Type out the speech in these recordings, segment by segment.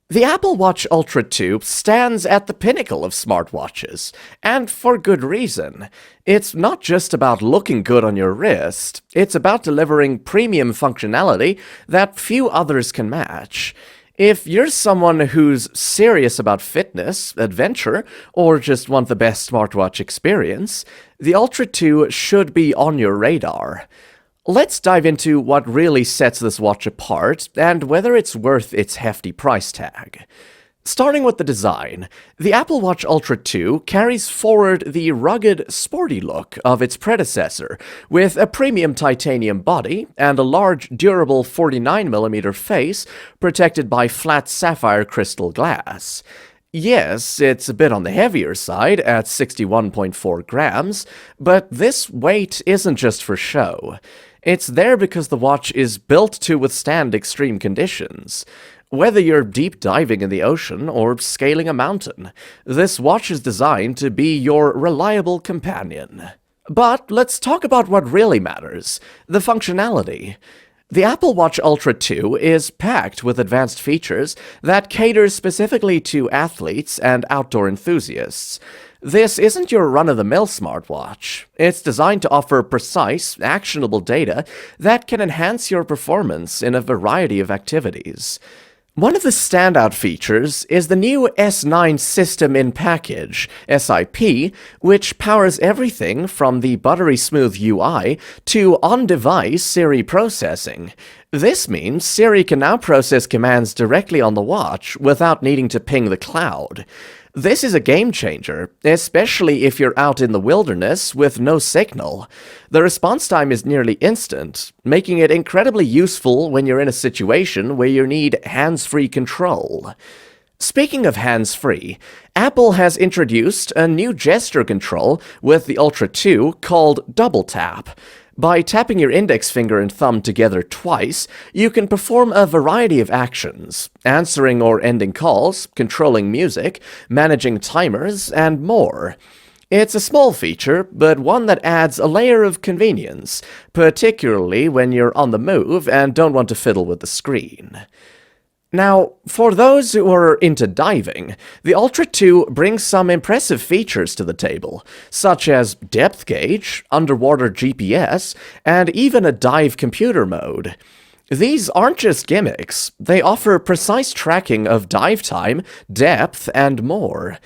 The Apple Watch Ultra 2 stands at the pinnacle of smartwatches, and for good reason. It's not just about looking good on your wrist, it's about delivering premium functionality that few others can match. If you're someone who's serious about fitness, adventure, or just want the best smartwatch experience, the Ultra 2 should be on your radar. Let's dive into what really sets this watch apart and whether it's worth its hefty price tag. Starting with the design, the Apple Watch Ultra 2 carries forward the rugged, sporty look of its predecessor, with a premium titanium body and a large, durable 49mm face protected by flat sapphire crystal glass. Yes, it's a bit on the heavier side at 61.4 grams, but this weight isn't just for show. It's there because the watch is built to withstand extreme conditions. Whether you're deep diving in the ocean or scaling a mountain, this watch is designed to be your reliable companion. But let's talk about what really matters, the functionality. The Apple Watch Ultra 2 is packed with advanced features that cater specifically to athletes and outdoor enthusiasts. This isn't your run-of-the-mill smartwatch. It's designed to offer precise, actionable data that can enhance your performance in a variety of activities. One of the standout features is the new S9 System in Package, SIP, which powers everything from the buttery smooth UI to on-device Siri processing. This means Siri can now process commands directly on the watch without needing to ping the cloud. This is a game changer, especially if you're out in the wilderness with no signal. The response time is nearly instant, making it incredibly useful when you're in a situation where you need hands-free control. Speaking of hands-free, Apple has introduced a new gesture control with the Ultra 2 called Double Tap. By tapping your index finger and thumb together twice, you can perform a variety of actions, answering or ending calls, controlling music, managing timers, and more. It's a small feature, but one that adds a layer of convenience, particularly when you're on the move and don't want to fiddle with the screen. Now, for those who are into diving, the Ultra 2 brings some impressive features to the table, such as depth gauge, underwater GPS, and even a dive computer mode. These aren't just gimmicks, they offer precise tracking of dive time, depth, and more.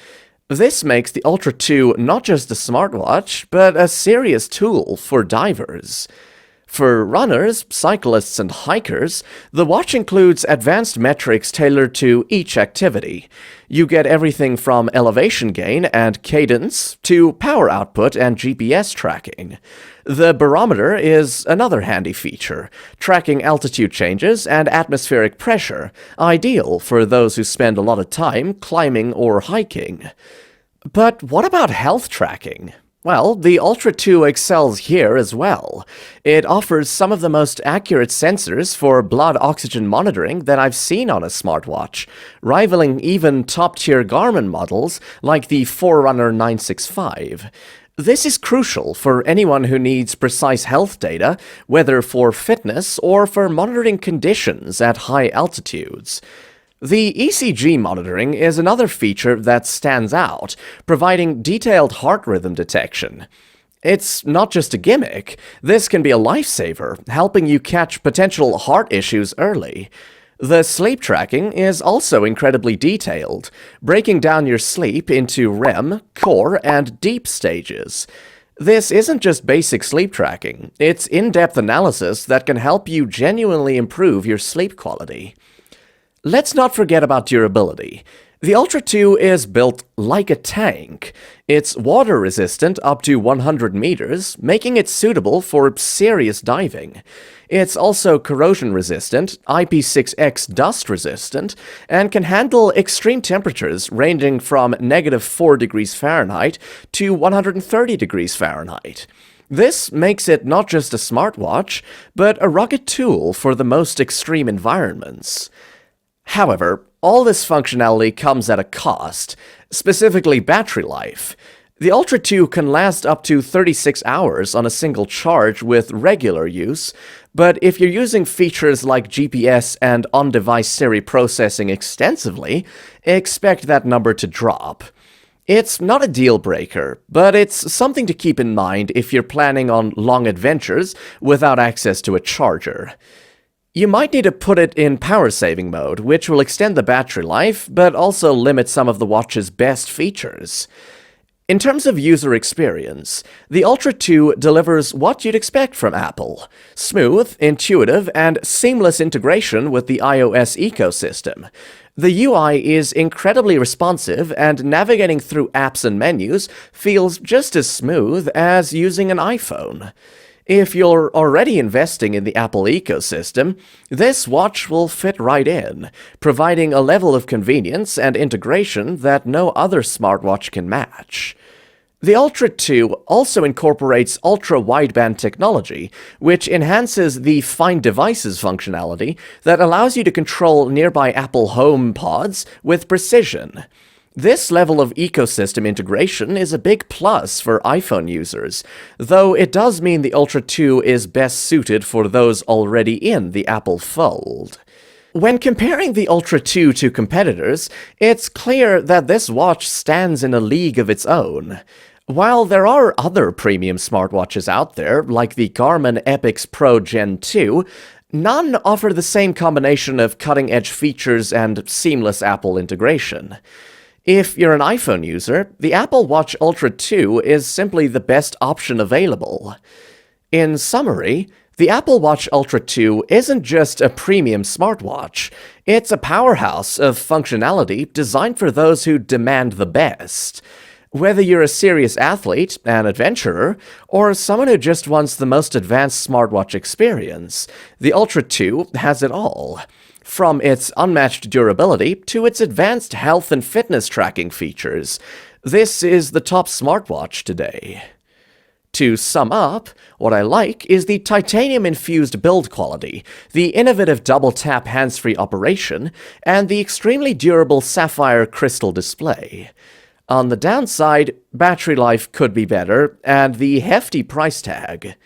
This makes the Ultra 2 not just a smartwatch, but a serious tool for divers. For runners, cyclists, and hikers, the watch includes advanced metrics tailored to each activity. You get everything from elevation gain and cadence to power output and GPS tracking. The barometer is another handy feature, tracking altitude changes and atmospheric pressure, ideal for those who spend a lot of time climbing or hiking. But what about health tracking? Well, the Ultra 2 excels here as well. It offers some of the most accurate sensors for blood oxygen monitoring that I've seen on a smartwatch, rivaling even top-tier Garmin models like the Forerunner 965. This is crucial for anyone who needs precise health data, whether for fitness or for monitoring conditions at high altitudes. The ECG monitoring is another feature that stands out, providing detailed heart rhythm detection. It's not just a gimmick, this can be a lifesaver, helping you catch potential heart issues early. The sleep tracking is also incredibly detailed, breaking down your sleep into REM, core, and deep stages. This isn't just basic sleep tracking, it's in-depth analysis that can help you genuinely improve your sleep quality. Let's not forget about durability. The Ultra 2 is built like a tank. It's water-resistant up to 100 meters, making it suitable for serious diving. It's also corrosion-resistant, IP6X dust-resistant, and can handle extreme temperatures ranging from -4 degrees Fahrenheit to 130 degrees Fahrenheit. This makes it not just a smartwatch, but a rugged tool for the most extreme environments. However, all this functionality comes at a cost, specifically battery life. The Ultra 2 can last up to 36 hours on a single charge with regular use, but if you're using features like GPS and on-device Siri processing extensively, expect that number to drop. It's not a deal breaker, but it's something to keep in mind if you're planning on long adventures without access to a charger. You might need to put it in power saving mode, which will extend the battery life, but also limit some of the watch's best features. In terms of user experience, the Ultra 2 delivers what you'd expect from Apple: smooth, intuitive, and seamless integration with the iOS ecosystem. The UI is incredibly responsive, and navigating through apps and menus feels just as smooth as using an iPhone. If you're already investing in the Apple ecosystem, this watch will fit right in, providing a level of convenience and integration that no other smartwatch can match. The Ultra 2 also incorporates ultra-wideband technology, which enhances the Find Devices functionality that allows you to control nearby Apple Home pods with precision. This level of ecosystem integration is a big plus for iPhone users, though it does mean the Ultra 2 is best suited for those already in the Apple fold. When comparing the Ultra 2 to competitors, it's clear that this watch stands in a league of its own. While there are other premium smartwatches out there, like the Garmin Epix Pro Gen 2, none offer the same combination of cutting-edge features and seamless Apple integration. If you're an iPhone user, the Apple Watch Ultra 2 is simply the best option available. In summary, the Apple Watch Ultra 2 isn't just a premium smartwatch, it's a powerhouse of functionality designed for those who demand the best. Whether you're a serious athlete, an adventurer, or someone who just wants the most advanced smartwatch experience, the Ultra 2 has it all. From its unmatched durability to its advanced health and fitness tracking features, this is the top smartwatch today. To sum up, what I like is the titanium-infused build quality, the innovative double-tap hands-free operation, and the extremely durable sapphire crystal display. On the downside, battery life could be better, and the hefty price tag.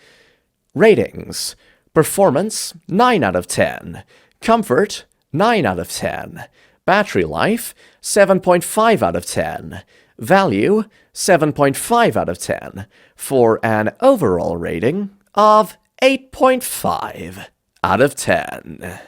Ratings: Performance, 9 out of 10. Comfort, 9 out of 10. Battery life, 7.5 out of 10. Value, 7.5 out of 10. For an overall rating of 8.5 out of 10.